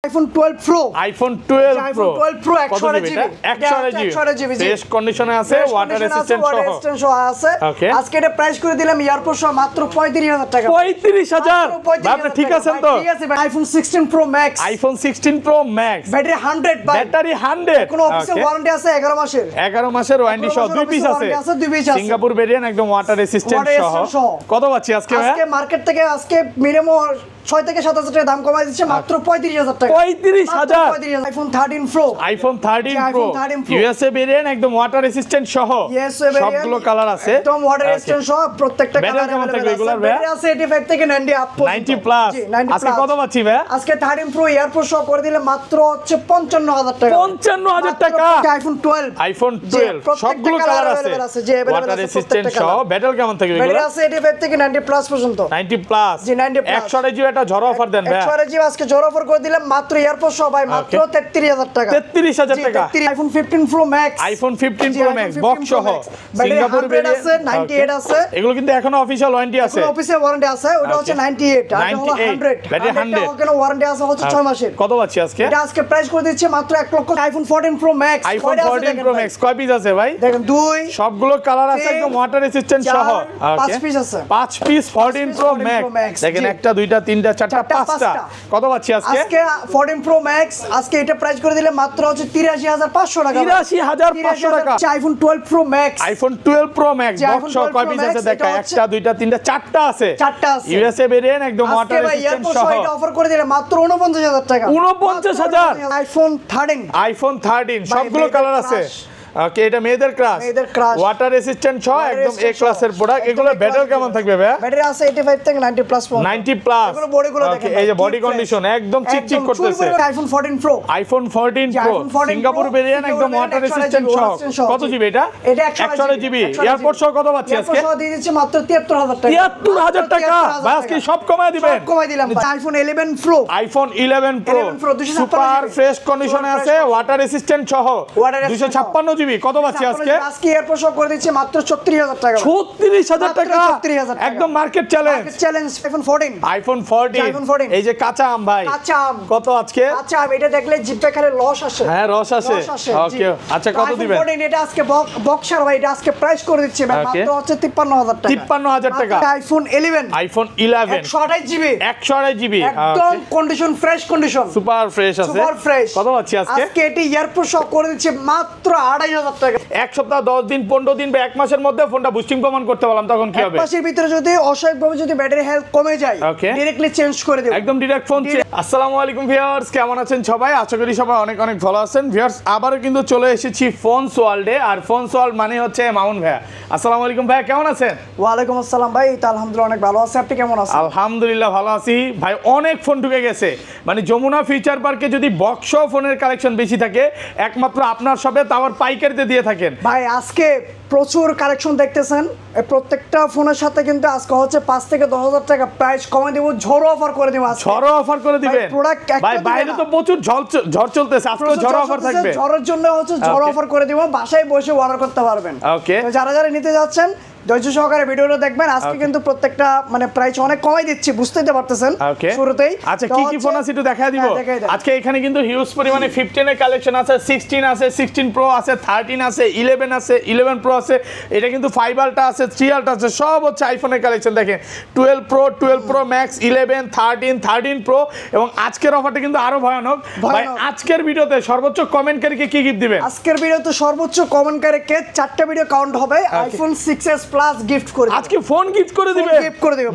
IPhone 12 pro iPhone 12 pro 12 pro 128 GB fresh কন্ডিশনে আছে, water resistant সহ আছে। আজকে এটা প্রাইস করে দিলাম এয়ারপোর্ট সহ মাত্র 35000 টাকা। 35000 আপনি ঠিক আছেন তো? ঠিক আছে ভাই। IPhone 16 pro max, iPhone 16 pro max, battery 100 ভাই, ব্যাটারি 100, কোন অফিসিয়াল ওয়ারেন্টি আছে 11 মাসের, 11 মাসের ওয়ারেন্টি সহ 2 পিস আছে, সিঙ্গাপুর ভেরিয়েন্ট একদম ওয়াটার রেসিস্ট্যান্ট সহ। কত পাচ্ছি আজকে ভাই? আজকে মার্কেট থেকে আজকে মিনিমাম 6 থেকে 7000 টাকা দাম কমাই দিচ্ছে মাত্র 35000 টাকা। 35000 iPhone 13 pro, iPhone 13 pro USA variant একদম ওয়াটার রেসিস্ট্যান্ট সহ, সবগুলো কালার আছে একদম ওয়াটার রেসিস্ট্যান্ট সহ, প্রত্যেকটা কালার কেমন থাকবে এগুলার ভাই? ব্যাটারি আছে 85 থেকে 90 আপ পর্যন্ত, 90 প্লাস। আজকে কত পাচ্ছি ভাই? আজকে 13 প্রো এয়ারপোর্ট সহ করে দিলে মাত্র হচ্ছে 55000 টাকা। 55000 টাকা। আইফোন 12, আইফোন 12 সবগুলো কালার আছে, ওয়াটার রেসিস্ট্যান্ট সহ। ব্যাটারি কেমন থাকবে এগুলা? ব্যাটারি আছে 85 থেকে 90 প্লাস পর্যন্ত, 90 প্লাস। জি 90 প্লাস। 100 জিবি একটা ঝড় অফার দেন ভাই। 100 জিবি আজকে জোর অফার করে দিলাম মাত্র এয়ারপোর্ট সহ ভাই, মাত্র 33000 টাকা। 33000 টাকা। IPhone 15 pro max, iPhone 15 pro max box সহ, সিঙ্গাপুর ভেরিয়েন্ট আছে 98 আছে। এগুলো কিন্তু এখনো অফিশিয়াল ওয়ারেন্টি আছে, অফিসিয়াল ওয়ারেন্টি আছে, ওটা হচ্ছে 98 আর হলো 100 ব্যাটারি 100 ওখানে ওয়ারেন্টি আছে হচ্ছে 6 মাসের। কত পাচ্ছি আজকে? এটা আজকে প্রাইস করে দিচ্ছে মাত্র 1 লক্ষ। IPhone 14 pro max, iPhone 14 pro max কয় পিস আছে ভাই? দেখেন 2, সবগুলো কালার আছে একদম ওয়াটার রেসিস্ট্যান্ট সহ। 5 পিস আছে, 5 পিস 14 প্রো ম্যাক্স। দেখেন একটা দুইটা তিনটা চারটা পাঁচটা। কত পাচ্ছি আজকে? আজকে 14 প্রো ম্যাক্স আজকে এটা প্রাইস করে দিলে মাত্র হচ্ছে 83500 টাকা। 83500 টাকা। IPhone 12 pro max, iPhone 12 pro max box সহ কয় পিস আছে? দেখা একটা দুইটা তিনটা চারটা আছে, ইউএসএ ভেরিয়েন্ট একদম ওয়াটার রেসিস্ট্যান্ট সহ। এটা অফার করে দিলে মাত্র 49000 টাকা। 49000। আইফোন 13, আইফোন 13 সবগুলো কালার আছে। ওকে, এটা মেয়েদের ক্লাস, ওয়াটার রেসিস্ট্যান্ট সহ একদম এ ক্লাসের প্রোডাক্ট। এগুলো ব্যাটারি কেমন থাকবে ভাই? ব্যাটারি আছে 85 থেকে 90 প্লাস 90 প্লাস। এগুলো বডিগুলো দেখেন, এই যে বডি কন্ডিশন একদম চিকচিক করতেছে। IPhone 14 pro, iPhone 14 pro Singapore variant একদম ওয়াটার রেসিস্ট্যান্ট সহ। কত জিবি এটা? এটা 128 জিবি। এয়ারপোর্ট সহ কত পাচ্ছি আজকে? এয়ারপোর্ট দিয়ে দিচ্ছে মাত্র 73000 টাকা। 73000 টাকা ভাই, আজকে সব কমায় দিবেন। সব কমাই দিলাম। IPhone 11 pro, iPhone 11 pro super fresh কন্ডিশনে আছে, ওয়াটার রেসিস্ট্যান্ট সহ, 256 জিবি। কত পাচ্ছি আজকে? আজকে এয়ারপোর্ট সহ করে দিচ্ছে মাত্র 36000 টাকা। 36000 টাকা 36000 টাকা একদম মার্কেট চ্যালেঞ্জ। আইফোন 14, আইফোন 14 এই যে কাঁচা আম ভাই, কাঁচা আম কত আজকে? আচ্ছা এটা দেখলে জিভে খালি রস আসে। হ্যাঁ রস আসে। ওকে আচ্ছা কত দিবেন? 14 এটা আজকে বক্সার ভাই, এটা আজকে প্রাইস করে দিচ্ছে ভাই মাত্র হচ্ছে 53000 টাকা। 53000 টাকা। আইফোন 11, আইফোন 11 128 জিবি, 128 জিবি একদম condition fresh condition, super fresh আছে, সুপার ফ্রেশ। কত পাচ্ছি আজকে? আজকে এটি এয়ারপোর্ট সহ করে দিচ্ছে মাত্র 28000 টাকা। এক সপ্তাহ 10 দিন 15 দিন বা এক মাসের মধ্যে ফোনটা বুস্টিং প্রমাণ করতে পারলাম, তখন কি হবে? এক মাসের ভিতরে যদি অস্বাভাবিকভাবে যদি ব্যাটারি হেলথ কমে যায় ডাইরেক্টলি চেঞ্জ করে দেব, একদম ডাইরেক্ট ফোন। আসসালামু আলাইকুম ভিউয়ার্স, কেমন আছেন সবাই? আশা করি সবাই অনেক অনেক ভালো আছেন। ভিউয়ার্স আবারও কিন্তু চলে এসেছি ফোনস ওয়ার্ল্ডে, আর ফোনস ওয়ার্ল্ড মানে হচ্ছে মামুন ভাইয়া। আসসালামু আলাইকুম ভাইয়া, কেমন আছেন? ওয়ালাইকুম আসসালাম ভাই, তো আলহামদুলিল্লাহ অনেক ভালো আছি, আপনি কেমন আছেন? আলহামদুলিল্লাহ ভালো আছি ভাই। অনেক ফোন ঢুকে গেছে, মানে যমুনা ফিউচার পার্কে যদি বক্স ফোনের কালেকশন বেশি থাকে একমাত্র আপনার শপে, তাও পাইকারিতে দিয়ে থাকেন ভাই। আজকে প্রচুর কালেকশন দেখতেছেন, প্রত্যেকটা ফোনের সাথে কিন্তু আজকে হচ্ছে 5 থেকে 10000 টাকা প্রাইস কমে দেব, ঝড়ো অফার করে দেব। ঝড়ো অফার করে দিবেন ভাই, বাইরে তো প্রচুর ঝড় চলতেছে, আজকে ঝড়ো অফার থাকবে। ঝড়ের জন্য হচ্ছে ঝড়ো অফার করে দেব, বাসায় বসে অর্ডার করতে পারবেন। ওকে, যারা যারা নিতে যাচ্ছেন ধৈর্য সহকারে ভিডিওটা দেখবেন। আজকে কিন্তু প্রত্যেকটা মানে প্রাইস অনেক কমাই দিচ্ছি, বুঝতেই তো পারতেছেন শুরুতেই। আচ্ছা কি কি ফোন আছে একটু দেখায় দিব আজকে। এখানে কিন্তু হিউজ পরিমাণে 15 এর কালেকশন আছে, 16 আছে, 16 প্রো আছে, 13 আছে, 11 আছে, 11 প্রো আছে, এটা কিন্তু 5 আলট্রা আছে, 3 আলট্রা আছে, সব হচ্ছে আইফোনের কালেকশন। দেখেন 12 প্রো, 12 প্রো ম্যাক্স, 11, 13, 13 প্রো। এবং আজকের অফারটা কিন্তু আরো ভয়ানক ভাই। আজকের ভিডিওতে সর্বোচ্চ কমেন্টকারীকে কি গিফট দিবেন? আজকের ভিডিওতে সর্বোচ্চ কমেন্টকারীকে 4টা ভিডিও কাউন্ট হবে, আইফোন 6s প্লাস গিফট করে আজকে ফোন গিফট করে দিবেন।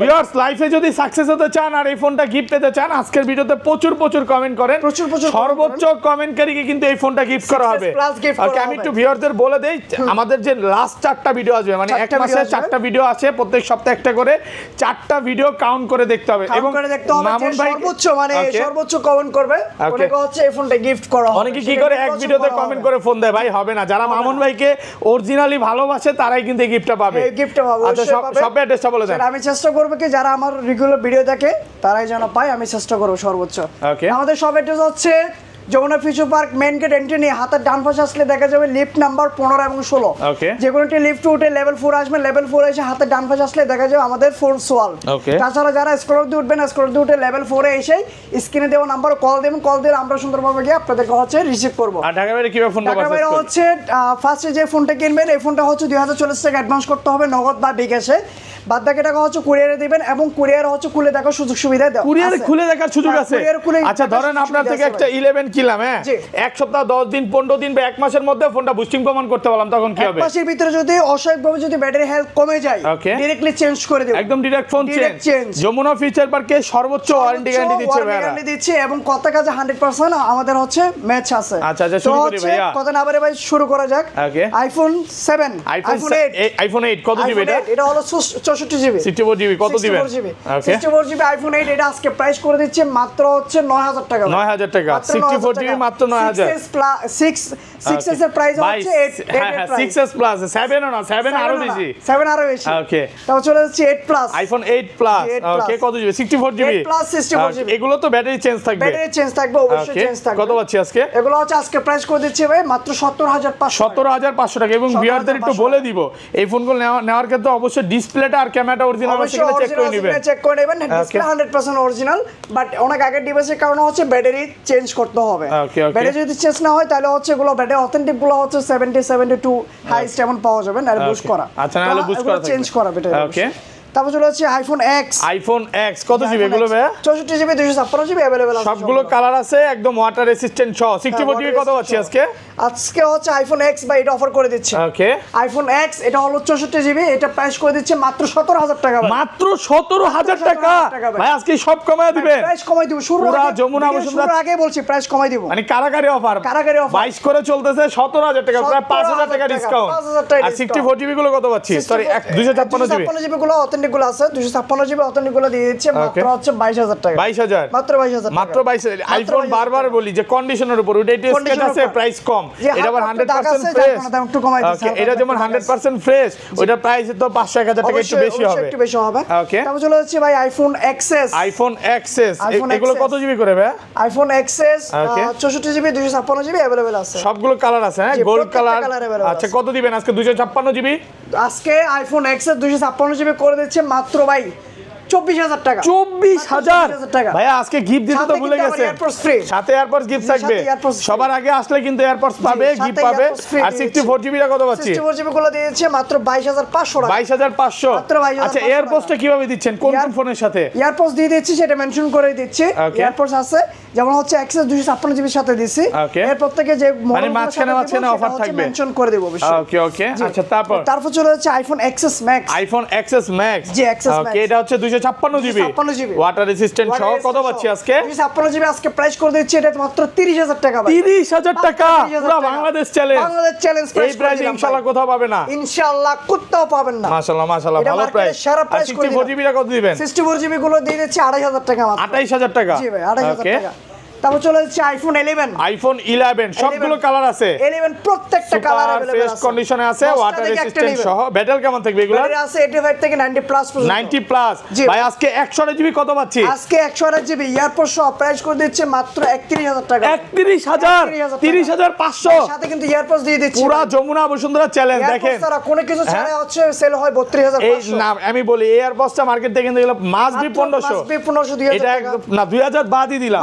ভিউয়ার্স লাইফে যদি সাকসেস হতে চান আর এই ফোনটা গিফট পেতে চান, আজকের ভিডিওতে প্রচুর প্রচুর কমেন্ট করেন, সর্বোচ্চ কমেন্টকারীকে কিন্তু এই ফোনটা গিফট করা হবে। ওকে, আমি একটু ভিউয়ারদের বলে দেই, আমাদের যে লাস্ট 4টা ভিডিও আসবে, মানে এক মাসে 4টা ভিডিও আছে, প্রত্যেক সপ্তাহে একটা করে 4টা ভিডিও কাউন্ট করে দেখতে হবে। এবং মামুন ভাই সর্বোচ্চ মানে সর্বোচ্চ কমেন্ট করবে, ওনাকে হচ্ছে এই ফোনটা গিফট করা হবে। অনেকে কি করে এক ভিডিওতে কমেন্ট করে ফোন দেয়, ভাই হবে না। যারা মামুন ভাইকে অরিজিনালি ভালোবাসে তারাই কিন্তু এই গিফটটা পাবে। এই গিফটটা পাবে। আচ্ছা সব অ্যাড্রেসটা বলে দেন। আমি চেষ্টা করব কি যারা আমার রেগুলার ভিডিও দেখে তারাই যেন পায়, আমি চেষ্টা করব সর্বোচ্চ। ওকে, আমাদের সব অ্যাড্রেস হচ্ছে Jamuna future park main gate entry নিয়ে হাতের ডান পাশে আসলে দেখা যাবে লিফট নাম্বার 15 এবং 16। ওকে, যে কোনো একটি লিফট উঠে লেভেল 4 আসবে, লেভেল 4 এসে হাতের ডান পাশে আসলে দেখা যাবে আমাদের ফোর্স ওয়াল। ওকে, তাছাড়া যারা স্ক্রল দিয়ে উঠবেন, স্ক্রল দিয়ে উঠে লেভেল 4 এ এসে স্ক্রিনে দেওয়া নাম্বার কল দেবেন, কল দিয়ে আমরা সুন্দরভাবে গিয়ে আপনাদেরকে হচ্ছে রিসিভ করব। আর ঢাকা বাইরে কিভাবে ফোন ঢাকা বাইরে হচ্ছে ফার্স্টে যে ফোনটা কিনবেন এই ফোনটা হচ্ছে 2040 টাকা অ্যাডভান্স করতে হবে নগদ বা বিকাশে, বাদ বাকি টাকা হচ্ছে কুরিয়ারে দিবেন এবং কুরিয়ার হচ্ছে খুলে দেখার সুযোগ সুবিধা দেওয়া কুরিয়ারে আছে। খুলে দেখার সুযোগ আছে। কুরিয়ার খুলে আচ্ছা ধরেন আপনার থেকে একটা 11 কিনলাম, হ্যাঁ, জি। এক সপ্তাহ 10 দিন 15 দিন বা এক মাসের মধ্যে ফোনটা বুস্টিং প্রমাণ করতে পারলাম, তখন কি এক হবে? মাসের ভিতরে যদি অস্বাভাবিকভাবে যদি ব্যাটারি হেলথ কমে যায় Okay. ডাইরেক্টলি চেঞ্জ করে দেব, একদম direct phone Direct change. change। Jamuna future পার্কে সর্বোচ্চ ওয়ারেন্টি গ্যারান্টি দিচ্ছে ভাইরা। ওয়ারেন্টি দিচ্ছে এবং কত কাজে 100% আমাদের হচ্ছে ম্যাচ আছে। আচ্ছা, আচ্ছা, তো শুরু করি হচ্ছে ভাইয়া। কথা না বারে ভাই শুরু করা যাক। Okay. আইফোন 7 আইফোন 8 কত দিবে এটা? এটা হলো 64 জিবি 64 জিবি কত দিবেন? 64 জিবি আইফোন 8 এটা আজকে প্রাইস করে দিচ্ছে মাত্র হচ্ছে 9000 টাকা। 9000 টাকা 64 জিবি মাত্র 9000। 6s এর প্রাইস হচ্ছে 8 হ্যাঁ 6s প্লাস 7 না 7 আরো বেশি। 7 আরো বেশি। ওকে, তারপর চলে যাচ্ছে 8 প্লাস আইফোন 8 প্লাস। 8 plus। ওকে, কত জিবি? 64 GB 8 plus 64 GB. এগুলো তো ব্যাটারি চেঞ্জ থাকবে। ব্যাটারি চেঞ্জ থাকবে, অবশ্যই Okay, চেঞ্জ থাকবে। কত পাচ্ছি আজকে? এগুলো হচ্ছে আজকে প্রাইস করে দিচ্ছে ভাই মাত্র 17500। 17500 টাকা। এবং ভিউয়ারদের একটু বলে দিব এই ফোনগুলো নেওয়ার ক্ষেত্রে অবশ্যই ডিসপ্লেটা আর ক্যামেরাটা অরিজিনাল আছে কিনা চেক করে নেবেন। চেক করে নেবেন, ডিসপ্লে 100% অরিজিনাল, বাট অনেক আগের ডিভাইসের কারণে হচ্ছে ব্যাটারি চেঞ্জ করতে হবে। Okay, okay. ব্যাটারি যদি চেঞ্জ না হয় তাহলে হচ্ছে এগুলো ব্যাটারি অথেন্টিক গুলো হচ্ছে 70 72 হাইস্ট এমন পাওয়া যাবে না, বুস্ট করা। আচ্ছা, না হলে বুস্ট করা চেঞ্জ করা ব্যাটারি। ওকে, তারপর চলে হচ্ছে আইফোন এক্স। আইফোন এক্স কত জিবি এগুলো ভাই? 64 জিবি 256 জিবি अवेलेबल আছে। সবগুলো কালার আছে, একদম ওয়াটার রেসিস্ট্যান্ট সহ। 64 জিবি কত পাচ্ছি আজকে? আজকে হচ্ছে আইফোন এক্স বা এটা অফার করে দিচ্ছে। ওকে, আইফোন এক্স এটা হলো 64 জিবি, এটা প্রাইস করে দিচ্ছে মাত্র 17000 টাকা। মাত্র 17000 টাকা ভাই, আজকে সব কমায় দিবেন। প্রাইস কমাই দিব, শুরু পুরা যমুনা বসুন্ধরা আগে বলছি প্রাইস কমাই দিব, মানে কারাগারি অফার। কারাগারি অফার 22 করে চলতেছে, 17000 টাকা, প্রায় 5000 টাকা 5000 ডিসকাউন্ট। 5000 টাকা আর 64 জিবি গুলো কত পাচ্ছি? Sorry 256 GB. 256 জিবি গুলো অথেন্টিক গুলো আছে, 256 জিবি অথেন্টিক গুলো দিয়ে দিচ্ছে মাত্র হচ্ছে 22000 টাকা। 22000 মাত্র 22000 মাত্র 22000। আইফোন বারবার বলি যে কন্ডিশনের উপর ওইটা স্কেচ আছে, প্রাইস কম। এটা আবার 100% ফ্রেশ। একটু কমাই দিচ্ছি। ওকে, এটা যেমন 100% ফ্রেশ, ওইটার প্রাইস তো 500 1000 টাকা একটু বেশি হবে। একটু বেশি হবে। ওকে, তারপর চলে যাচ্ছে ভাই iPhone XS. IPhone XS iPhone এগুলো XS কত জিবি করে ভাই? IPhone XS Okay. 64 GB 256 GB available আছে। সবগুলো কালার আছে, হ্যাঁ, জি, গোল্ড প্রত্যেকটা কালার। colour available আচ্ছা, আছে। কত দিবেন আজকে? 256 জিবি। আজকে আইফোন এক্সএস 256 জিবি করে দিচ্ছে মাত্র ভাই 24000 টাকা। 24000 টাকা। ভাইয়া আজকে গিফট দিতে তো সাথে ভুলে কিন্তু আবার গেছেন। Airports free. সাথে এয়ারপোর্টস গিফট থাকবে। সাথে এয়ারপোর্টস ফ্রি। সবার আগে আসলে কিন্তু এয়ারপোর্টস পাবে, সাথে গিফট পাবে। এয়ারপোর্টস ফ্রি আর দিয়েছে। 64 জিবিটা কত পাচ্ছি? 64 জিবি গুলো দিয়েছে মাত্র 22500 টাকা। 22500। মাত্র 22500 আচ্ছা, এয়ারপোর্টসটা কিভাবে দিচ্ছেন? কোন কোন ফোনের সাথে? এয়ারপোর্টস দিয়ে দিচ্ছি, সেটা মেনশন করে দিচ্ছি। Okay. এয়ারপোর্টস আছে, যেমন হচ্ছে এক্সএস 256 জিবির সাথে দিছি। Okay. এরপর থেকে যে মানে মাঝখানে অফার থাকবে। মেনশন করে দেব অবশ্যই। ওকে, ওকে। আচ্ছা, তারপর চলে যাচ্ছে iPhone XS Max. IPhone XS Max. জি, XS Max। ওকে, এটা হচ্ছে 256 জিবি 256 জিবি ওয়াটার রেসিস্ট্যান্ট সহ। কত পাচ্ছি আজকে? 256 জিবি আজকে প্রাইস করে দিচ্ছি এটা মাত্র 30000 টাকা ভাই। 30000 টাকা, 30,000 পুরো টাকা। বাংলাদেশ চ্যালেঞ্জ। বাংলাদেশ চ্যালেঞ্জ এই প্রাইস করে প্রাইস দিলাম ইনশাআল্লাহ ভাই। কোথাও পাবে না। ইনশাআল্লাহ কোথাও পাবেন না। মাশাআল্লাহ, মাশাআল্লাহ, এটা ভালো প্রাইস। মার্কেটের সেরা আর প্রাইস করে 64 দিলাম। জিবিটা কত দিবেন? 64 জিবি গুলো দিয়ে দিচ্ছি 28000 টাকা মাত্র। 28000 টাকা। জি ভাই, 28000 ওকে, টাকা। তারপর চলে যাচ্ছে আইফোন 11। আইফোন 11 সবগুলো কালার আছে। 11 প্রত্যেকটা কালার সুপার अवेलेबल ফ্রেশ আছে। কন্ডিশনে আছে, 10টা ওয়াটার থেকে একটা রেসিস্ট্যান্ট নেবেন। সহ। ব্যাটারি কেমন থাকবে এগুলো? ব্যাটারি আছে 85 থেকে 90 প্লাস পর্যন্ত। 90 প্লাস। জি। ভাই আজকে 128 জিবি কত পাচ্ছি? আজকে 128 জিবি এয়ারপোর্ট সহ প্রাইস করে দিচ্ছে মাত্র 31000 টাকা। 31000 30500 সাথে কিন্তু এয়ারপোর্ট দিয়ে দিচ্ছি। পুরা যমুনা বসুন্ধরা চ্যালেঞ্জ দেখেন। তারা কোনো কিছু ছাড়া হচ্ছে সেল হয় 32500। এই না, আমি বলি এয়ারপোর্টটা মার্কেট থেকে কিনতে গেলে মাস্ট বি 1500। 1500 এটা একদম না, 2000 বাদই দিলাম।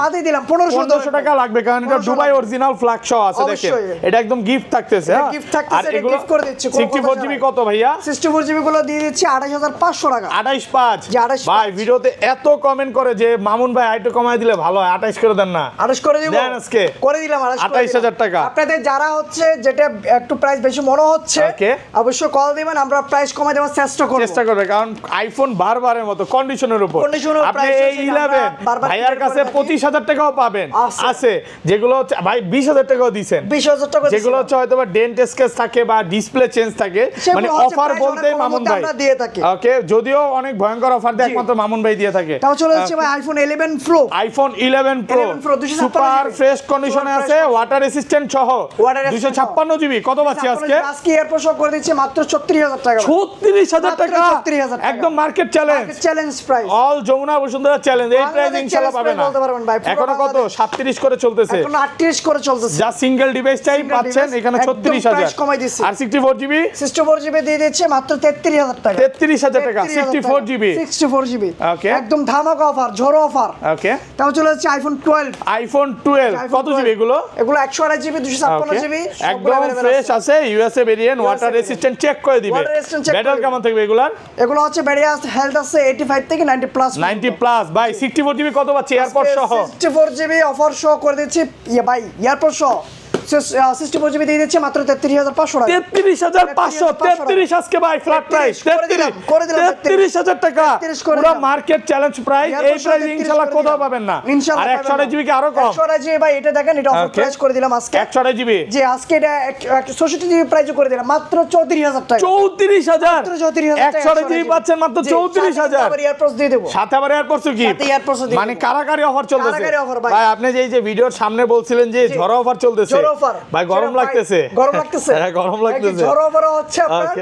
1500 টাকা লাগবে, কারণ এটা দুবাই অরিজিনাল ফ্ল্যাগ শো আছে দেখেন। অবশ্যই। এটা একদম গিফট থাকতেছে। হ্যাঁ, গিফট থাকতেছে, আর এটা এগুলো গিফট করে দিচ্ছি। 64 জিবি কত ভাইয়া? 64 জিবি গুলো দিয়ে দিচ্ছি 28500 টাকা। 285। জি, 28500 ভাই ভিডিওতে এত কমেন্ট করে যে মামুন ভাই আইটু কমায় দিলে ভালো হয়, 28 করে দেন না? 28 করে দিব। দেন আজকে। করে দিলাম 28000 টাকা। আপনাদের যারা হচ্ছে যেটা একটু প্রাইস বেশি মনে হচ্ছে Okay. অবশ্যই কল দিবেন, আমরা প্রাইস কমায় দেওয়ার চেষ্টা করব। চেষ্টা করবে, কারণ আইফোন বারবারের মতো কন্ডিশনের উপর। কন্ডিশনের আপনি price এই হচ্ছে 11 আমরা বারবার ভাইয়ার clear কাছে করে থাকি। 25000 টাকাও পাবেন আছে। আছে, যেগুলো হচ্ছে ভাই 20000 টাকাও দিবেন। 20000 টাকা যেগুলো হচ্ছে হয়তো বা ডেন্ট স্কেচ থাকে বা ডিসপ্লে চেঞ্জ থাকে, সেগুলো মানে হচ্ছে অফার price বলতে অনেক কম মামুন মধ্যে ভাই আমরা দিয়ে থাকি। ওকে, যদিও অনেক ভয়ঙ্কর অফার দেয় একমাত্র মামুন ভাই দিয়ে থাকে। তাও চলে যাচ্ছে ভাই iPhone 11 pro. IPhone 11 pro 11 Pro 256 super GB. Fresh কন্ডিশনে আছে, ওয়াটার রেসিস্ট্যান্ট সহ। Water resistant 256 জিবি কত পাচ্ছি আজকে? আজকে এয়ারপোর্ট সহ করে দিচ্ছে মাত্র 36000 টাকা। 36000 টাকা, 36000 টাকা। একদম market challenge. Challenge price. All Jamuna Bashundhara challenge. এই প্রাইস বাংলাদেশ ইনশাআল্লাহ challenge পাবে না। price বলতে পারবেন ভাই, পুরো এখনো কত? 37 করে চলতেছে, এখন 38 করে চলতেছে। যা সিঙ্গেল ডিভাইস চাই পাচ্ছেন এখানে 36000 প্রাইস কমাই দিছি। আর 64GB 64GB দিয়ে দিচ্ছে মাত্র 33000 টাকা। 33000 টাকা 64GB 64GB ওকে, একদম ধামাকা অফার, ঝড়ো অফার। ওকে, তাও চলে যাচ্ছে আইফোন 12। আইফোন 12 কত জিবি এগুলো? এগুলো 128GB 256GB একদম ফ্রেশ আছে, USA variant, water resistant, check করে দিবে। ব্যাটারি কেমন থাকবে এগুলোর? এগুলো হচ্ছে ব্যাটারি হেলথ আছে 85 থেকে 90 প্লাস। 90 প্লাস ভাই। 64GB কত পাচ্ছি এয়ারপড সহ? 64GB অফার শো করে দিচ্ছি ভাই, এয়ারপড সহ 64GB দিয়ে দিচ্ছে মাত্র 33500 টাকা। 33500 33 আজকে ভাই ফ্ল্যাট প্রাইস 33000 টাকা, পুরো মার্কেট চ্যালেঞ্জ প্রাইস। এই প্রাইস ইনশাআল্লাহ কোথাও পাবেন না। আর 128GB কি আরো কম? 128GB ভাই এটা দেখেন, এটা অফার প্রাইস করে দিলাম আজকে 128GB। জি আজকে এটা 64GB প্রাইস করে দিলাম মাত্র 34000 টাকা। 34000 34000 128GB পাচ্ছেন মাত্র 34000। আবার এয়ারপডস দিয়ে দেব, সাথে আবার এয়ারপডস কি? সাথে এয়ারপডস দিয়ে মানে কারাকারি অফার চলতেছে। কারাকারি অফার ভাই। ভাই আপনি যে এই যে ভিডিওর সামনে বলছিলেন যে ঝড়ো অফার চলতেছে, ভাই গরম লাগতেছে? গরম লাগতেছে, হ্যাঁ গরম লাগতেছে। ঝড়ো অফার হচ্ছে আপনার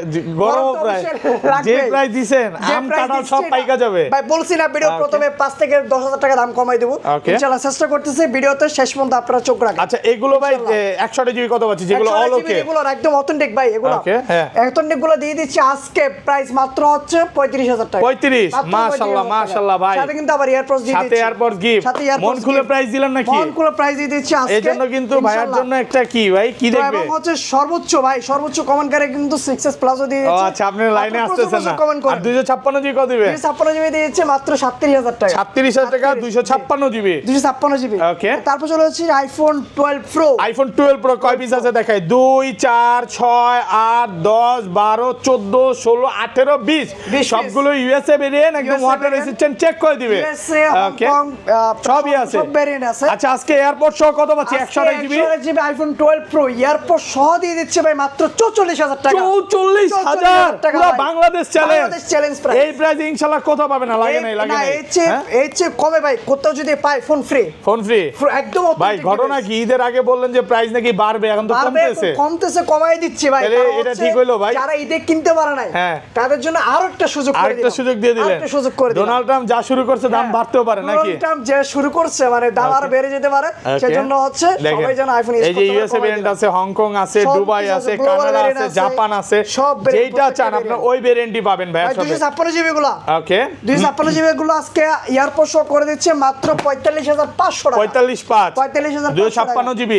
গরম প্রাইস, যে প্রাইস দিবেন আম কাঁঠাল সব পাইকা যাবে ভাই। বলছি না ভিডিও প্রথমে 5 থেকে 10000 টাকা দাম কমাই দেব ইনশাআল্লাহ, চেষ্টা করতেছি ভিডিওতে শেষ পর্যন্ত আপনারা চোখ রাখেন। আচ্ছা এগুলো ভাই 128GB কত পাচ্ছি যেগুলো অল ওকে? এগুলো একদম অথেন্টিক ভাই, এগুলো অথেন্টিক গুলো দিয়ে দিচ্ছি আজকে প্রাইস মাত্র হচ্ছে 35000 টাকা। 35 মাশাআল্লাহ মাশাআল্লাহ ভাই। সাথে কিন্তু আবার এয়ারপডস দিয়ে দিচ্ছি, সাথে এয়ারপডস গিফট। মন খুলে প্রাইস দিলেন নাকি? মন খুলে প্রাইস দিয়ে দিচ্ছি আজকে। এজন্য কিন্তু ভাইয়ার জন্য একটা কি ভাই কি দেখবে? এবং হচ্ছে সর্বোচ্চ ভাই, সর্বোচ্চ কমেন্ট করে কিন্তু 6s প্লাসও দিয়ে দিচ্ছি। ও আচ্ছা আপনি লাইনে আসতেছেন না। আর 256GB কত দিবেন? 256GB দিয়ে দিচ্ছে মাত্র 37000 টাকা। 37000 টাকা 256GB। 256GB ওকে। তারপর চলে হচ্ছে আইফোন 12 প্রো। আইফোন 12 প্রো কয় পিস আছে দেখাই? 2 4 6 8 10 12 14 16 18 20 সবগুলো ইউএসএ ভেরিয়েন্ট, একদম ওয়াটার রেসিস্ট্যান্ট, চেক করে দিবে। ইউএসএ ওকে হংকং সবই আছে, সব ভেরিয়েন্ট আছে। আচ্ছা আজকে এয়ারপড সহ কত পাচ্ছি? 128GB আইফোন 12 প্রো এয়ারপড সহ দিয়ে দিচ্ছে ভাই মাত্র 44000 টাকা। 44000 পুরো বাংলাদেশ চ্যালেঞ্জ প্রাইস। এই প্রাইস ইনশাআল্লাহ কোথাও পাবে না, লাগে নাই লাগে নাই। এই চেয়ে কমে ভাই কোথাও যদি পাই ফোন ফ্রি, ফোন ফ্রি একদম ভাই। ঘটনা কি ঈদের আগে বললেন যে প্রাইস নাকি বাড়বে, এখন তো কমতেছে কমাই দিচ্ছি ভাই। এটা ঠিক হলো ভাই? যারা ঈদে কিনতে পারে নাই তাদের জন্য আরো একটা সুযোগ করে দিলাম, আরেকটা সুযোগ দিয়ে দিলেন। ডোনাল্ড ট্রাম্প যা শুরু করছে দাম বাড়তেও পারে নাকি? ডোনাল্ড ট্রাম্প যে শুরু করছে মানে দাম আরো বেড়ে যেতে পারে, সেজন্য হচ্ছে সবাই যেন আইফোন ইউজ করতে পারে। এই যে ইউএসএ ভেরিয়েন্ট আছে, হংকং আছে, দুবাই আছে, কানাডা আছে, জাপান আছে, যেটা চান আপনারা ওই ভেরিয়েন্টই পাবেন ভাই। 256GB গুলো ওকে 256GB গুলো আজকে এয়ারপোর্ট শো করে দিচ্ছে মাত্র 45500 টাকা। 455 256GB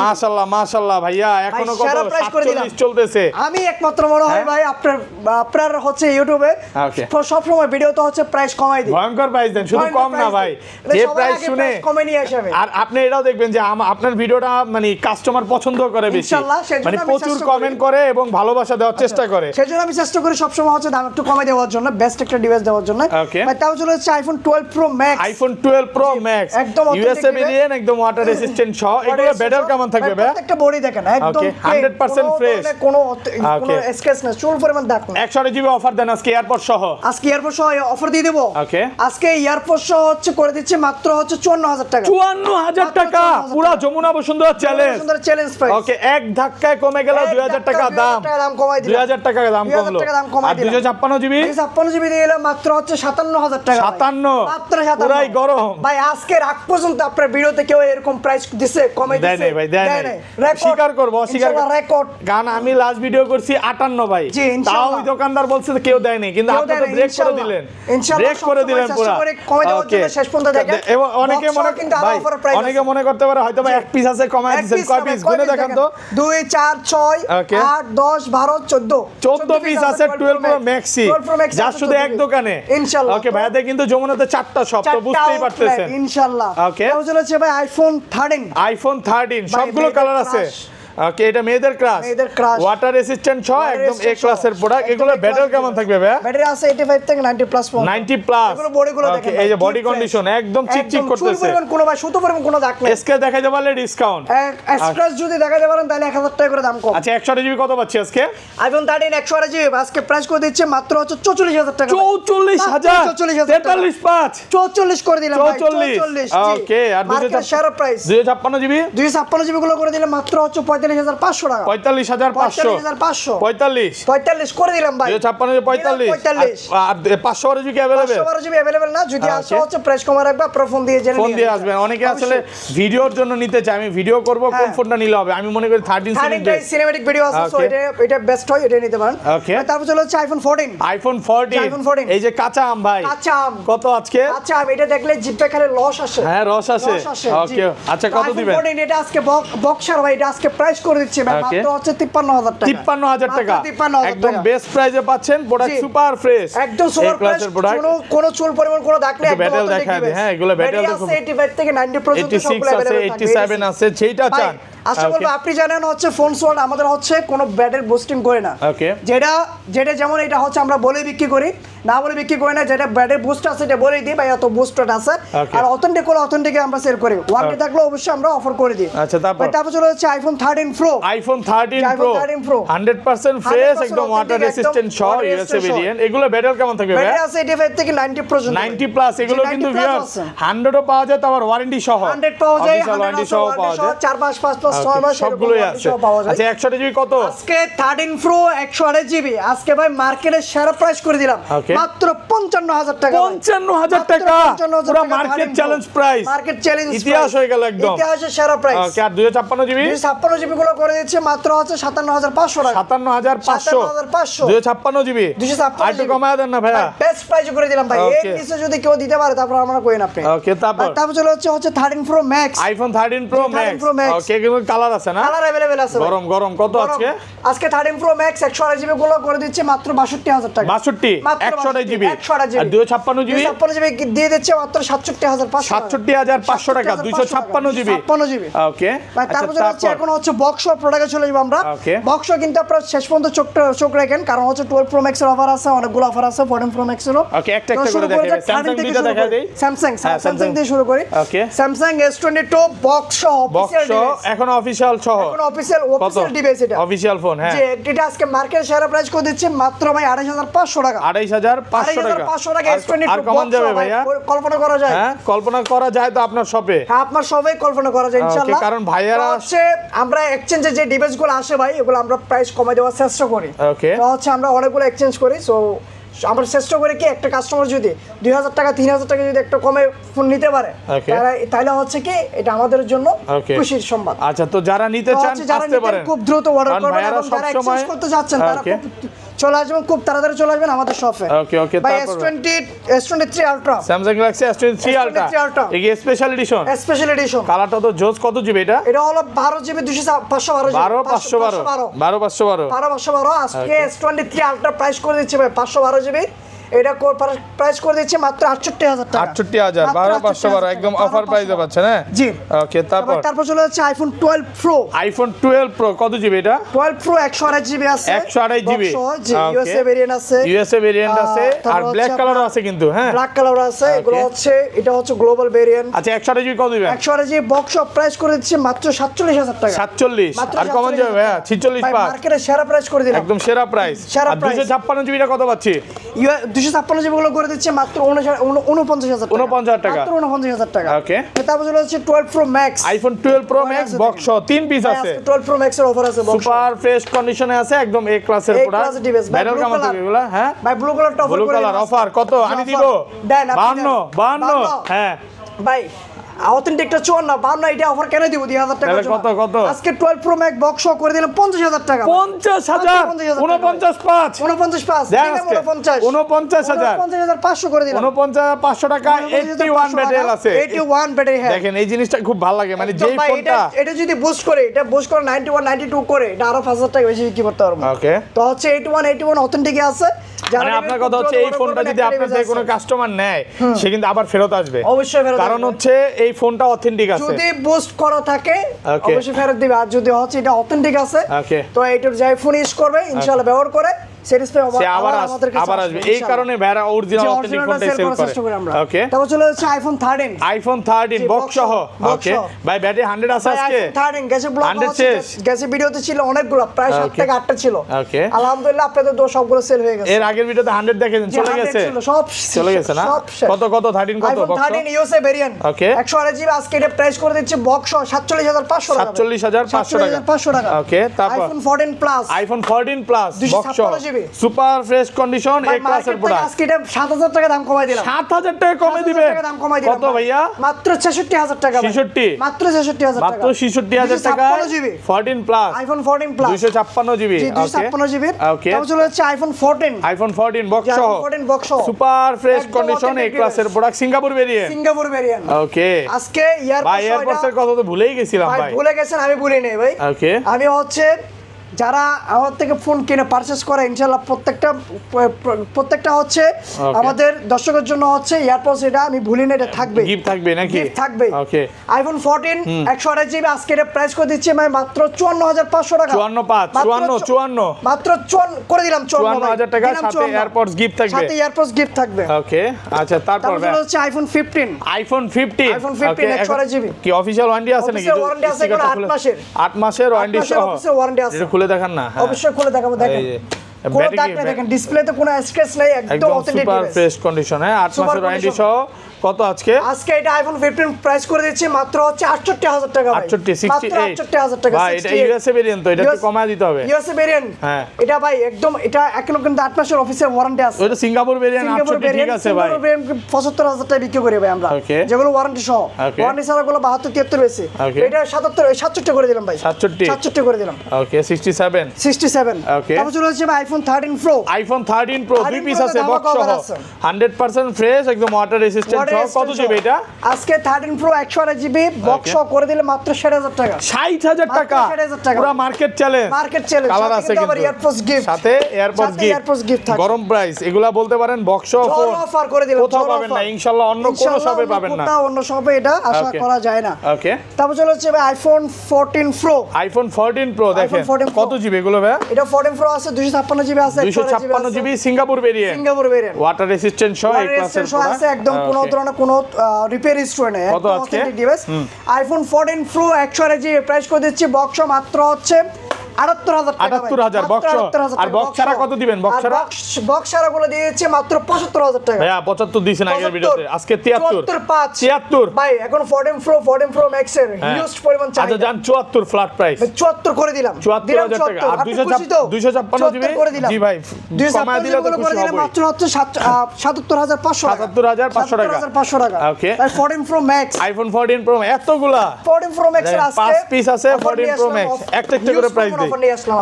মাশাআল্লাহ মাশাআল্লাহ ভাইয়া। এখনো কত 47 চলতেছে। আমি একমাত্র মনে হয় ভাই আপনার হচ্ছে ইউটিউবে সব সময় ভিডিওতে হচ্ছে প্রাইস কমাই দিই, ভয়ঙ্কর প্রাইস দেন, শুধু কম না ভাই, যে প্রাইস শুনে কমে নিয়ে আসবে। আর আপনি এটাও দেখবেন যে আপনার ভিডিওটা মানে কাস্টমার পছন্দ করে বেশি, মানে প্রচুর কমেন্ট করে এবং ভালোবাসা দেওয়ার চেষ্টা করে। সেজন্য আমি চেষ্টা করি সব সময় হচ্ছে দাম একটু কমে দেওয়ার জন্য, বেস্ট একটা ডিভাইস দেওয়ার জন্য। ভাই তাও চলে হচ্ছে iPhone 12 pro max. IPhone 12 pro max একদম ইউএসএ ভেরিয়েন্ট, একদম ওয়াটার রেসিস্ট্যান্ট সহ। এগুলো ব্যাটারি কেমন থাকবে ভাই? প্রত্যেকটা বডি দেখেন একদম 100% ফ্রেশ, কোনো স্ক্র্যাচ না, চুল পরিমাণ দাগ না। 128GB অফার দেন আজকে এয়ারপড সহ। আজকে এয়ারপড সহ অফার দিয়ে দেব। ওকে আজকে এয়ারপড সহ হচ্ছে করে দিচ্ছে মাত্র হচ্ছে 54000 টাকা। 54000 টাকা পুরো যমুনা বসুন্ধরা চ্যালেঞ্জ প্রাইস। ওকে এক ধাক্কায় কমে গেল 2000 টাকা দাম কমাই দিলাম, 2000 টাকা দাম কমলো। আর 256GB 256GB দিয়ে এলো মাত্র হচ্ছে 57000 টাকা। 57 মাত্র 57 পুরাই গরম ভাই। আজকে রাত পর্যন্ত আপনার ভিডিওতে কেউ এরকম প্রাইস দিছে কমে দিছে? দেয় নাই ভাই, দেয় নাই। স্বীকার করব, অস্বীকার রেকর্ড গান। আমি লাস্ট ভিডিও করছি 58 ভাই, তাও ওই দোকানদার বলছে কেউ দেয় নাই, কিন্তু আপনি তো ব্রেক করে দিলেন, ব্রেক করে দিলেন পুরো। ওকে শেষ পর্যন্ত দেখেন। এবং অনেকে মনে করতে পারে হয়তো ভাই এক পিস আছে কমায় দিবেন, কয় পিস গুনে দেখেন তো? 2 4 6 8 10 12 14 পিস আছে 12 প্রো ম্যাক্সি, যা শুধু এক দোকানে ইনশাআল্লাহ। ওকে ভাইয়াদের কিন্তু যমুনাতে 4টা শপ, তো বুঝতেই পারতেছেন ইনশাআল্লাহ। ওকে তাও চলেছে ভাই আইফোন 13 সবগুলো কালার আছে। ওকে এটা মেয়েদের ক্রাশ ওয়াটার রেসিস্ট্যান্ট সহ একদম এ ক্লাসের প্রোডাক্ট। এগুলো ব্যাটারি কেমন থাকবে ভাই? ব্যাটারি আছে 85 থেকে 90 প্লাস 90 প্লাস। এগুলো বডিগুলো দেখেন, এই যে বডি কন্ডিশন একদম চিকচিক করতেছে, পরিমাণ কোনো ভাই সুতো পরিমাণ কোনো দাগ নেই। স্ক্র্যাচ দেখাইতে পারলে ডিসকাউন্ট, স্ক্র্যাচ যদি দেখাইতে পারেন তাহলে 1000 টাকা করে দাম কম। আচ্ছা 128GB কত পাচ্ছি আজকে? আইফোন 13 128GB আজকে প্রাইস করে দিচ্ছে মাত্র হচ্ছে 44000 টাকা। 44000 43 করে দিলাম ভাই, 44। ওকে আর 256GB 256GB গুলো করে দিলে মাত্র হচ্ছে 45,500 টাকা 45,500 45,500 45 করে দিলাম ভাই 56 45 আর 500 বারো জিবি अवेलेबल 512 জিবি अवेलेबल না যদি আসে হচ্ছে প্রাইস কমে রাখবে আপনারা ফোন দিয়ে জেনে ফোন দিয়ে আসবেন অনেকে আসলে ভিডিওর জন্য নিতে চায় আমি ভিডিও করব কোন ফোনটা নিলে হবে আমি মনে করি 13 সিনেমেটিক ভিডিও আছে সো এটা বেস্ট হয় এটা নিতে পারেন তারপর চলে হচ্ছে আইফোন 14 এই যে কাঁচা আম ভাই কাঁচা আম কত আজকে আচ্ছা আমি এটা দেখলে জিভে খালি লস আসে হ্যাঁ রস আসে ওকে আচ্ছা কত দিবেন 14 এটা আজকে বক্সার ভাই এটা আজকে প্রাইস করে দিচ্ছি ভাই মাত্র হচ্ছে 53,000 টাকা 53,000 টাকা 53,000 একদম বেস্ট প্রাইসে পাচ্ছেন প্রোডাক্ট সুপার ফ্রেশ একদম সুপার প্রাইস কোনো চুল পরিমাণ কোনো দাগলে একদম ব্যাটেল দেখায় হ্যাঁ এগুলো ব্যাটেল দেখো 85 থেকে 90 পর্যন্ত সবগুলো 86 আছে 87 আছে সেইটা চান আচ্ছা বলবো আপনি জানেন হচ্ছে ফোন সোয়ার্ড আমাদের হচ্ছে কোনো ব্যাটেল বুস্টিং করে না ওকে যেটা যেমন এটা হচ্ছে আমরা বলে বিক্রি করি না বলে বিক্রি করি না যেটা ব্যাটেল বুস্ট আছে এটা বলেই দিই ভাই এত বুস্টার আছে আর অথেন্টিক হলো অথেন্টিক আমরা সেল করি ওয়ারেন্টি থাকলে অবশ্যই আমরা অফার করে দিই আচ্ছা তারপর চলে হচ্ছে iPhone 13 pro iPhone 13 pro 100% fresh একদম ওয়াটার রেসিস্ট্যান্ট সহ ইউএসএ ভেরিয়েন্ট এগুলো ব্যাটেল কেমন থাকবে ভাই ব্যাটারি আছে 85 থেকে 90 পর্যন্ত 90 প্লাস এগুলো কিন্তু ভিউয়ার্স 100 ও পাওয়া যায় তারপর ওয়ারেন্টি সহ 100 পাওয়া যায় ওয়ারেন্টি সহ পাওয়া যায় 4 5 5 প্লাস 6 মাস সবগুলোই আছে আচ্ছা 100 জিবি কত আজকে 13 প্রো 128 জিবি আজকে ভাই মার্কেটে সেরা প্রাইস করে দিলাম মাত্র 55,000 টাকা 55,000 টাকা পুরো market challenge price market challenge ইতিহাস হয়ে গেল একদম ইতিহাসের সেরা প্রাইস ওকে আর 256 জিবি 256 জিবি গুলো করে দিচ্ছে মাত্র হচ্ছে 57,500 টাকা 57,500 256 জিবি আর একটু কমায় দেন না ভাইয়া বেস্ট প্রাইস করে দিলাম ভাই এই নিচে যদি কেউ দিতে পারে তারপর আমরা কইন আপনি ওকে তারপর চলে হচ্ছে 13 pro max iPhone 13 pro max ওকে এগুলো কালার আছে না কালার अवेलेबल আছে গরম কত আজকে 13 প্রো ম্যাক্স 128 জিবি গুলো করে দিচ্ছে মাত্র 62,000 টাকা 62 128 জিবি আর 256 জিবি 256 জিবি দিয়ে দিচ্ছে মাত্র 67,500 টাকা 256 জিবি 56 জিবি ওকে তারপর হচ্ছে এখন হচ্ছে বক্স প্রোডাক্টে চলে যাব আমরা বক্স কিন্তু আপনারা শেষ পর্যন্ত চোখ রাখেন কারণ হচ্ছে 12 প্রো ম্যাক্স এর অফার আছে অনেকগুলো অফার আছে 14 প্রো ম্যাক্স এরও ওকে একটা করে দেখাই স্যামসাং দুইটা দেখাই দেই স্যামসাং দিয়ে শুরু করি ওকে Samsung S22 box official device এখন অফিশিয়াল সহ এখন অফিশিয়াল ডিভাইস এটা অফিশিয়াল ফোন হ্যাঁ যে এটা আজকে মার্কেট সেরা প্রাইস করে দিচ্ছে মাত্র ভাই 28500 টাকা 28500 টাকা S22 আর কমান যাবে ভাইয়া কল্পনা করা যায় হ্যাঁ কল্পনা করা যায় তো আপনার শপে হ্যাঁ আপনার শপে কল্পনা করা যায় ইনশাআল্লাহ কারণ ভাইয়ারা হচ্ছে আমরা এক্সচেঞ্জে যে ডিভাইসগুলো আসে ভাই এগুলো আমরা প্রাইস কমাই দেওয়ার চেষ্টা করি ওকে তো হচ্ছে আমরা অনেকগুলো এক্সচেঞ্জ করি সো আমরা চেষ্টা করি কি একটা কাস্টমার যদি 2000 টাকা 3000 টাকা যদি একটা কমে ফোন নিতে পারে তাহলে হচ্ছে কি এটা আমাদের জন্য খুশির সংবাদ আচ্ছা তো যারা নিতে চান আসতে পারেন খুব দ্রুত অর্ডার করবেন এবং যারা এক্সচেঞ্জ করতে যাচ্ছেন তারা চলে আসবেন খুব তাড়াতাড়ি চলে আসবেন আমাদের শপে ওকে ভাই S23 ultra Samsung Galaxy S23 ultra এই স্পেশাল এডিশন কালারটা তো জোস কত জিবি এটা হলো 12 জিবি 512 আজকে S23 আলট্রা প্রাইস করে দিচ্ছে ভাই 512 জিবি এটা প্রাইস করে দিচ্ছে মাত্র 68000 টাকা 68000 12512 একদম অফার প্রাইসে পাচ্ছেন হ্যাঁ জি ওকে তারপর চলে যাচ্ছে আইফোন 12 প্রো কত জিবি এটা 12 প্রো 128 জিবি আছে 128 জিবি ইউএসএ ভেরিয়েন্ট আছে আর ব্ল্যাক কালার আছে কিন্তু হ্যাঁ ব্ল্যাক কালার আছে এগুলো হচ্ছে এটা হচ্ছে গ্লোবাল ভেরিয়েন্ট আচ্ছা 128 জিবি কত দিবেন 128 জিবি বক্স অফ প্রাইস করে দিচ্ছে মাত্র 47000 টাকা 47 আর কমন যাবে ভাইয়া 46 পাস মার্কেটে সেরা প্রাইস করে দিলাম একদম সেরা প্রাইস আর 256 জিবিটা কত পাচ্ছি 256 জিবি গুলো করে দিচ্ছে মাত্র 49000 টাকা 49000 টাকা ওকে তারপর হচ্ছে 12 pro max iPhone 12 pro max box 3 piece আছে 12 প্রো ম্যাক্স এর অফার আছে সুপার ফ্রেশ কন্ডিশনে আছে একদম এ ক্লাসের প্রোডাক্ট ব্যাটারি কেমন থাকবে এগুলা হ্যাঁ ভাই ব্লু কালারটা অফার করে ব্লু কালার অফার কত আমি দিব 52 হ্যাঁ ভাই অথেন্টিকটা 54 এটা অফার কেন দিব 2000 টাকা কত আজকে 12 প্রো ম্যাক্স বক্স করে দিলাম 50000 টাকা 50000 49.5 59500 করে দিলাম 49500 টাকা 81 ব্যাটারি আছে 81 ব্যাটারি হ্যাঁ দেখেন এই জিনিসটা খুব ভালো লাগে মানে যেই ফোনটা এটা যদি বুস্ট করে 91 92 করে এটা আরো 5000 টাকা বেশি বিক্রি করতে পারবো ওকে তো হচ্ছে 81 অথেন্টিক আছে মানে আপনার কথা হচ্ছে এই ফোনটা যদি আপনার থেকে কোনো কাস্টমার নেয় সে কিন্তু আবার ফেরত আসবে অবশ্যই ফেরত কারণ হচ্ছে এই ফোনটা অথেন্টিক আছে যদি বুস্ট করা থাকে অবশ্যই ফেরত দিবে আর যদি হচ্ছে এটা অথেন্টিক আছে তো এইটার যাই ফোন ইউজ করবে ইনশাআল্লাহ ব্যবহার করে স্যাটিসফাই সে আবার আসবে এই কারণে ভাইরা অরিজিনাল অথেন্টিক ফোনটাই সেল করে ওকে তারপর চলে যাচ্ছে আইফোন 13 বক্স সহ ওকে ভাই ব্যাটারি 100 আছে আজকে 13 গেছে ব্লক 100 শেষ গেছে ভিডিওতে ছিল অনেকগুলো প্রায় 7 থেকে 8টা ছিল ওকে আলহামদুলিল্লাহ আপনাদের দো সবগুলো সেল হয়ে গেছে এর আগের ভিডিওতে 100 দেখেছেন চলে গেছে সব চলে গেছে না কত 13 কত আইফোন 13 ইউএসএ ভেরিয়েন্ট ওকে 128 জিবি আজকে এটা প্রাইস করে দিচ্ছে বক্স 47500 টাকা 47500 টাকা ওকে তারপর iPhone 14 plus box super fresh condition A ক্লাসের প্রোডাক্ট আজকে এটা 7000 টাকা দাম কমাই দিলাম 7000 টাকা কমে দিবে কত ভাইয়া মাত্র 66000 টাকা 66 মাত্র 66000 টাকা মাত্র 66000 টাকা 14 plus iPhone 14 plus 256 GB okay 256 GB okay তারপর চলে যাচ্ছে iPhone 14 box super fresh condition A ক্লাসের প্রোডাক্ট সিঙ্গাপুর ভেরিয়েন্ট ওকে আজকে এয়ারপোর্টের কথা তো ভুলেই গেছিলাম ভাই ভুলে গেছেন আমি ভুলি নাই ভাই ওকে আমি হচ্ছে যারা আমার থেকে ফোন কিনে পারচেজ করে ইনশাআল্লাহ প্রত্যেকটা হচ্ছে আমাদের দর্শকের জন্য হচ্ছে এয়ারপোর্টস এটা আমি ভুলি না এটা থাকবে গিফট থাকবে নাকি গিফট থাকবে ওকে আইফোন 14 128 জিবি আজকে এটা প্রাইস করে দিচ্ছি আমি মাত্র 54500 টাকা 54 মাত্র 54 করে দিলাম 54000 টাকা সাথে এয়ারপোর্টস গিফট থাকবে ওকে আচ্ছা তারপর হচ্ছে আইফোন 15 128 জিবি কি অফিশিয়াল ওয়ারেন্টি আছে নাকি ওয়ারেন্টি আছে 8 মাসের ওয়ারেন্টি সহ অফিসিয়াল ওয়ারেন্টি আছে এটা খুলে দেখান না অবশ্যই খুলে দেখাবো দেখেন কোনো দাগ নেই দেখেন ডিসপ্লেতে কোনো স্ক্র্যাচ নাই একদম অথেন্টিক সুপার ফ্রেশ কন্ডিশন 8 মাসের ওয়ারেন্টি সহ কত আজকে এটা আইফোন 15 প্রাইস করে দিচ্ছি মাত্র হচ্ছে 68000 টাকা ভাই 68000 টাকা ভাই এটা ইউএসএ ভেরিয়েন্ট তো এটা একটু কমায় দিতে হবে ইউএসএ ভেরিয়েন্ট হ্যাঁ এটা ভাই একদম এটা এখনো কিন্তু 8 মাসের অফিসিয়াল ওয়ারেন্টি আছে ওটা সিঙ্গাপুর ভেরিয়েন্ট 68 ঠিক আছে ভাই 75000 টাকা বিক্রি করে ভাই আমরা যেগুলো ওয়ারেন্টি সহ ওয়ারেন্টি ছাড়া গুলো 72 73 বেশি এটা 77 67 করে দিলাম ভাই 67 করে দিলাম ওকে 67 ওকে তারপর চলে যাচ্ছে আইফোন 13 প্রো দুই পিস আছে বক্স সহ 100% ফ্রেশ একদম ওয়াটার রেজিস্ট্যান্ট কত জিবি এটা আজকে 13 প্রো 128 জিবি বক্স করে দিলে মাত্র 60000 টাকা 60000 টাকা পুরো মার্কেট চ্যালেঞ্জ কালার আছে কিন্তু এয়ারপোর্টস গিফট সাথে এয়ারপোর্টস গিফট গরম প্রাইস এগুলা বলতে পারেন বক্স ফোন অফার করে দিলাম কোথাও পাবেন না ইনশাআল্লাহ অন্য কোনো শপে পাবেন না কোথাও অন্য শপে এটা আশা করা যায় না ওকে তারপর চলে হচ্ছে আইফোন 14 প্রো দেখেন কত জিবি এগুলো ভাই এটা 14 প্রো আছে 256 জিবি আছে 256 GB Singapore variant water resistant সহ এই ক্লাসের আছে একদম কোনো ধরনের কোনো রিপেয়ার হিস্ট্রি নেই কত আজকে device iPhone 14 pro 128 GB price করে দিচ্ছি বক্স মাত্র হচ্ছে 78000 বক্স আর বক্স ছাড়া কত দিবেন বক্স ছাড়া গুলো দিয়েছে মাত্র 75000 টাকা ভাইয়া 75 দিবেন আগের ভিডিওতে আজকে 73 ভাই এখন 14 প্রো ম্যাক্স এর হিউজ পরিমাণ চাই আচ্ছা জান 74 ফ্ল্যাট প্রাইস 74 করে দিলাম 74000 টাকা আর 256 জিবি জি ভাই কমায় দিলে তো খুশি হব মাত্র হচ্ছে 77500 টাকা ওকে 14 প্রো ম্যাক্স আইফোন 14 প্রো এতগুলা 14 প্রো ম্যাক্স এর আজকে 5 পিস আছে 14 প্রো ম্যাক্স একটা করে প্রাইস দেই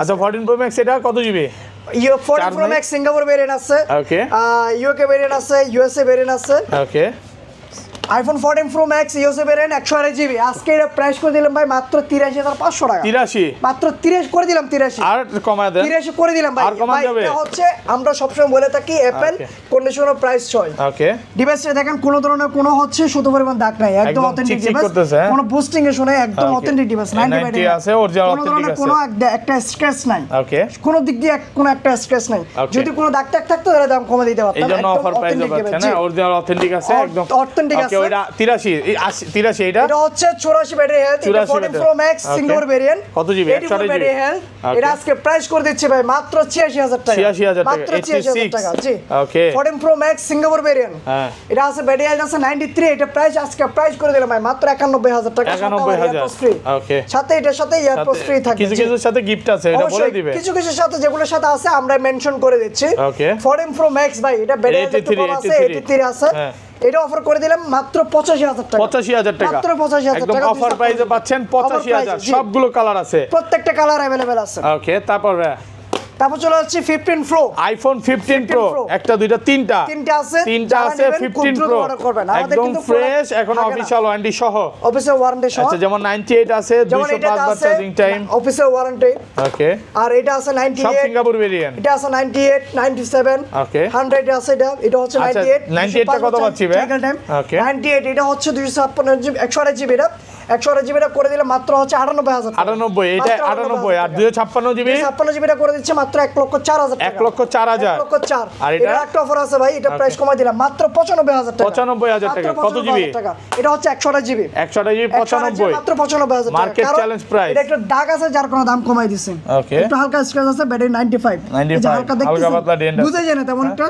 আচ্ছা 14 প্রো ম্যাক্স এটা কত GB 14 pro max Singapore variant আছে ওকে ইউকে ভেরিয়েন্ট আছে ইউএসএ ভেরিয়েন্ট আছে ওকে iPhone 14 pro max USA variant 128 GB আজকে এটা প্রাইস করে দিলাম ভাই মাত্র 83500 টাকা 83 মাত্র 30 করে দিলাম 83 আর কমায় দেন 83 করে দিলাম ভাই আর কমা যাবে এটা হচ্ছে আমরা সবসময় বলে থাকি অ্যাপল কন্ডিশন অফ প্রাইস ছয় ওকে ডিভাইসটা দেখেন কোনো ধরনের কোনো হচ্ছে শুধু পরিমাণ দাগ নাই একদম অথেন্টিক ডিভাইস কোনো বুস্টিং এ শুনে একদম অথেন্টিক ডিভাইস 90 আছে অরিজিনাল অথেন্টিক আছে কোনো একটা স্ক্র্যাচ নাই ওকে কোনো দিক দিয়ে কোনো একটা স্ক্র্যাচ নাই যদি কোনো দাগ টাগ থাকতো তাহলে দাম কমে দিতে পারতাম এইজন্য অফার প্রাইস পাচ্ছেন না অরিজিনাল অথেন্টিক আছে একদম অথেন্টিক আছে ওকে ওটা 83 এটা হচ্ছে 84 battery health 14 pro max Singapore variant কত জিবি 128 ব্যাটারি হেলথ এটা আজকে প্রাইস করে দিচ্ছি ভাই মাত্র 86000 টাকা 86000 টাকা মাত্র 86000 টাকা জি ওকে 14 প্রো ম্যাক্স সিঙ্গাপুর ভেরিয়েন্ট হ্যাঁ এটা আছে ব্যাটারি হেলথ আছে 93 এটা প্রাইস আজকে প্রাইস করে দিলাম ভাই মাত্র 91000 টাকা 91000 ওকে সাথে এটার সাথে এয়ারপোর্টস ফ্রি থাকে কিছু কিছু সাথে গিফট আছে এটা বলে দিবে কিছু কিছু সাথে যেগুলোর সাথে আছে আমরা মেনশন করে দিচ্ছি ওকে 14 প্রো ম্যাক্স ভাই এটা ব্যাটারি হেলথ আছে 83 আছে এটা অফার করে দিলাম মাত্র 85000 টাকা 85000 টাকা মাত্র 85000 টাকা একদম অফার প্রাইসে পাচ্ছেন 85000 সবগুলো কালার আছে প্রত্যেকটা কালার अवेलेबल আছে ওকে তারপর চলে যাচ্ছে 15 প্রো আইফোন 15 প্রো একটা দুইটা তিনটা আছে 15 প্রো একদম ফ্রেশ এখন অফিশিয়াল ওয়ারেন্টি সহ অফিশিয়াল ওয়ারেন্টি সহ আচ্ছা যেমন 98 আছে 205 বার charging time official warranty okay আর এটা আছে 98 সব সিঙ্গাপুর ভেরিয়েন্ট এটা আছে 98 97 ওকে 100 আছে এটা হচ্ছে 98 98 টা কত পাচ্ছি ভাই ওকে 98 এটা হচ্ছে 256 জিবি 128 জিবি এটা 128 জিবিটা করে দিলে মাত্র হচ্ছে 98,000 টাকা। 98 এটা 98 আর 256 জিবি 256 জিবিটা করে দিচ্ছে মাত্র 1,04,000 টাকা। 1,04,000 1,04,000 আর এটা একটা অফার আছে ভাই, এটা প্রাইস কমাই দিলাম মাত্র 95,000 টাকা। 95,000 টাকা। কত জিবি? এটা হচ্ছে 128 জিবি। 128 জিবি 95 মাত্র 95,000 টাকা। Market challenge price. এটা একটু দাগ আছে যার কোনো দাম কমাই দিছেন। ওকে একটু হালকা স্ক্র্যাচ আছে, ব্যাটারি 95 এই যে হালকা দেখতেছেন, হালকা পাতলা ডেন্ট বুঝে যায় না তেমন একটা,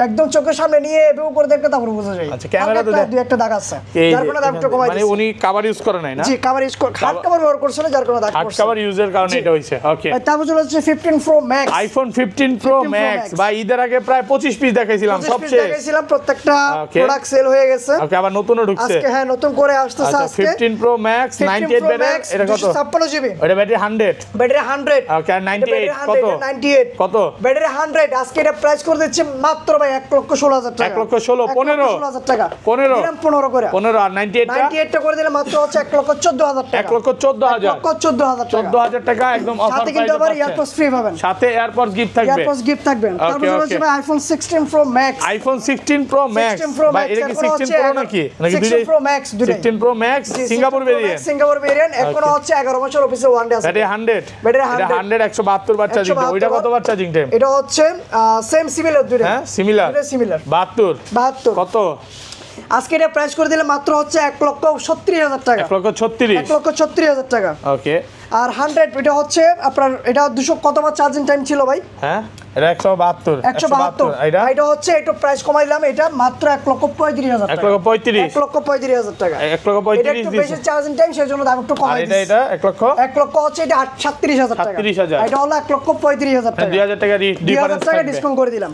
একদম চোখের সামনে নিয়ে এভাবে করে দেখলে তারপর বোঝা যায়। আচ্ছা ক্যামেরা তো দুই একটা দাগ আছে যার কোনো দাম একটু কমাই মানে দিছেন। উনি কভার ইউজ করে নাই না? জি কভার ইউজ করে, হার্ড কভার ব্যবহার করছে না যার কোনো দাগ হার্ড পড়ছে। কভার ইউজের কারণে এটা হইছে। ওকে তারপর চলে হচ্ছে 15 Pro Max। IPhone 15 Pro Max ভাই ঈদের আগে প্রায় 25 পিস দেখাইছিলাম, সব শেষ। দেখাইছিলাম, প্রত্যেকটা Okay. প্রোডাক্ট সেল হয়ে গেছে। ওকে আবার নতুনও ঢুকছে আজকে হ্যাঁ নতুন করে আসতেছে আচ্ছা আজকে 15 Pro Max 98 ব্যাটারি এটা কত? 256 জিবি এটা ব্যাটারি 100 ব্যাটারি 100। ওকে আর 98 কত? 98 কত? ব্যাটারি 100 আজকে এটা প্রাইস করে দিচ্ছে মাত্র ভাই 1,16,000 টাকা। 1,16,000 15 1,16,000 টাকা 15 দিলাম 15 করে 15 আর 98 টা 98 টা করে দিলে মাত্র হচ্ছে 1,14,000 টাকা। 1,14,000 1,14,000 টাকা 14,000 টাকা একদম অফার সাথে কিন্তু আবার ইয়ারপডস ফ্রি পাবেন, সাথে এয়ারপডস গিফট থাকবে, ইয়ারপডস গিফট থাকবেন। তারপর হচ্ছে ভাই iPhone 16 Pro Max। IPhone 16 Pro Max 16 Pro ভাই Max এটা কি এখনো 16 হচ্ছে Pro নাকি? নাকি 16 Pro Max দুটাই 16 Pro Max Singapore variant, Singapore variant এখনো হচ্ছে 11 বছর অফিসে ওয়ানডে আছে। ব্যাটারি 100 ব্যাটারি এটা 100 172 বার চার্জিং টাইম, ওইটা কত বার চার্জিং টাইম? এটা হচ্ছে সেম সিমিলার দুটো, হ্যাঁ সিমিলার দুটো সিমিলার 72 কত? আজকে এটা প্রাইস করে দিলে মাত্র হচ্ছে 1,36,000 টাকা। 1,36,000 1,36,000 টাকা। ওকে আর 100 এটা হচ্ছে আপনার এটা 200 কতবার চার্জিং টাইম ছিল ভাই? হ্যাঁ এটা 172 172 এটা হচ্ছে একটু প্রাইস কমাই দিলাম, এটা মাত্র 1,35,000 টাকা। 1,35,000 1,35,000 টাকা। 1,35,000 এটা একটু বেশি চার্জিং টাইম সেজন্য দাম একটু আর কমাই এটা দিচ্ছি। এটা 1 লক্ষ 1 লক্ষ হচ্ছে এটা 37,000 টাকা। 37,000 এটা হলো 1,35,000 টাকা। 2,000 টাকা ডিফারেন্স 2,000 টাকা ডিসকাউন্ট করে দিলাম।